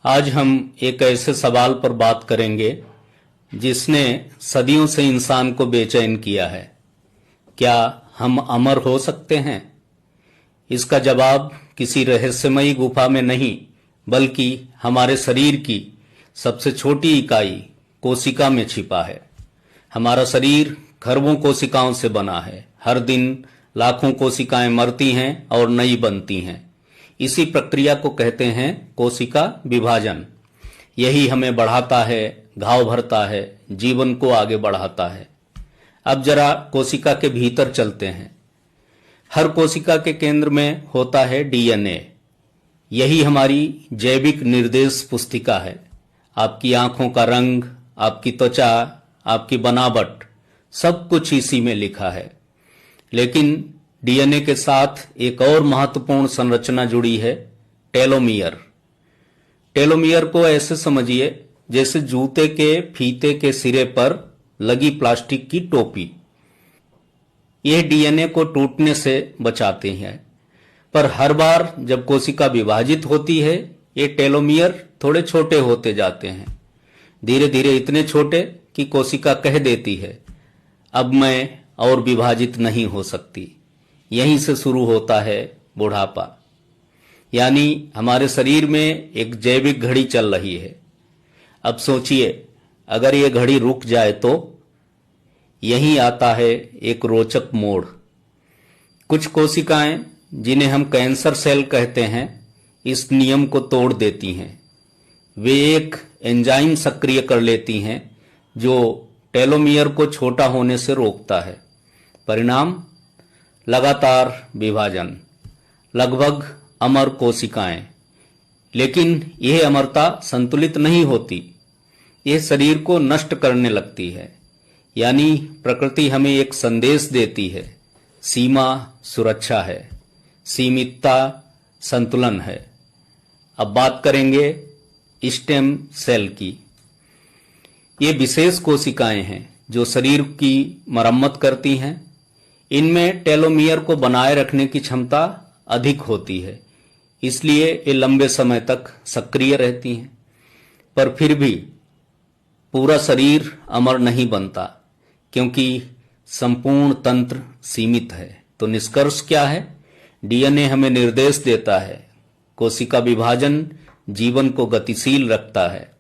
आज हम एक ऐसे सवाल पर बात करेंगे जिसने सदियों से इंसान को बेचैन किया है। क्या हम अमर हो सकते हैं? इसका जवाब किसी रहस्यमयी गुफा में नहीं, बल्कि हमारे शरीर की सबसे छोटी इकाई कोशिका में छिपा है। हमारा शरीर खरबों कोशिकाओं से बना है। हर दिन लाखों कोशिकाएं मरती हैं और नई बनती हैं। इसी प्रक्रिया को कहते हैं कोशिका विभाजन। यही हमें बढ़ाता है, घाव भरता है, जीवन को आगे बढ़ाता है। अब जरा कोशिका के भीतर चलते हैं। हर कोशिका के केंद्र में होता है डीएनए। यही हमारी जैविक निर्देश पुस्तिका है। आपकी आंखों का रंग, आपकी त्वचा, आपकी बनावट, सब कुछ इसी में लिखा है। लेकिन डीएनए के साथ एक और महत्वपूर्ण संरचना जुड़ी है, टेलोमियर। टेलोमियर को ऐसे समझिए जैसे जूते के फीते के सिरे पर लगी प्लास्टिक की टोपी। यह डीएनए को टूटने से बचाते हैं। पर हर बार जब कोशिका विभाजित होती है, ये टेलोमियर थोड़े छोटे होते जाते हैं। धीरे धीरे इतने छोटे कि कोशिका कह देती है, अब मैं और विभाजित नहीं हो सकती। यहीं से शुरू होता है बुढ़ापा। यानी हमारे शरीर में एक जैविक घड़ी चल रही है। अब सोचिए, अगर ये घड़ी रुक जाए तो? यहीं आता है एक रोचक मोड़। कुछ कोशिकाएं, जिन्हें हम कैंसर सेल कहते हैं, इस नियम को तोड़ देती हैं। वे एक एंजाइम सक्रिय कर लेती हैं जो टेलोमियर को छोटा होने से रोकता है। परिणाम, लगातार विभाजन, लगभग अमर कोशिकाएं। लेकिन यह अमरता संतुलित नहीं होती। यह शरीर को नष्ट करने लगती है। यानी प्रकृति हमें एक संदेश देती है, सीमा सुरक्षा है, सीमितता संतुलन है। अब बात करेंगे स्टेम सेल की। ये विशेष कोशिकाएं हैं जो शरीर की मरम्मत करती हैं। इनमें टेलोमियर को बनाए रखने की क्षमता अधिक होती है, इसलिए ये लंबे समय तक सक्रिय रहती हैं। पर फिर भी पूरा शरीर अमर नहीं बनता, क्योंकि संपूर्ण तंत्र सीमित है। तो निष्कर्ष क्या है? डीएनए हमें निर्देश देता है, कोशिका विभाजन जीवन को गतिशील रखता है,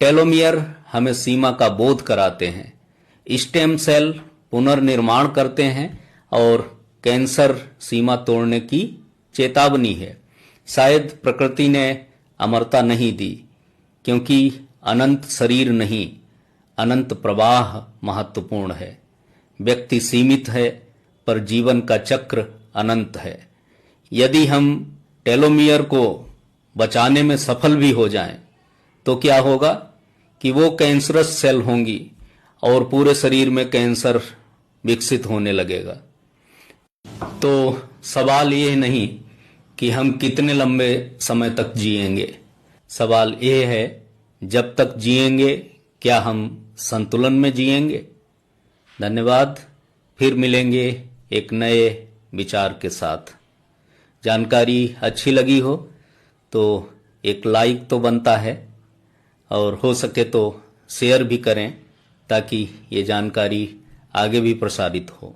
टेलोमियर हमें सीमा का बोध कराते हैं, स्टेम सेल पुनर्निर्माण करते हैं और कैंसर सीमा तोड़ने की चेतावनी है। शायद प्रकृति ने अमरता नहीं दी, क्योंकि अनंत शरीर नहीं, अनंत प्रवाह महत्वपूर्ण है। व्यक्ति सीमित है, पर जीवन का चक्र अनंत है। यदि हम टेलोमियर को बचाने में सफल भी हो जाएं, तो क्या होगा कि वो कैंसरस सेल होंगी और पूरे शरीर में कैंसर विकसित होने लगेगा। तो सवाल ये नहीं कि हम कितने लंबे समय तक जिएंगे। सवाल ये है, जब तक जिएंगे क्या हम संतुलन में जिएंगे? धन्यवाद। फिर मिलेंगे एक नए विचार के साथ। जानकारी अच्छी लगी हो तो एक लाइक तो बनता है, और हो सके तो शेयर भी करें, ताकि ये जानकारी आगे भी प्रसारित हो।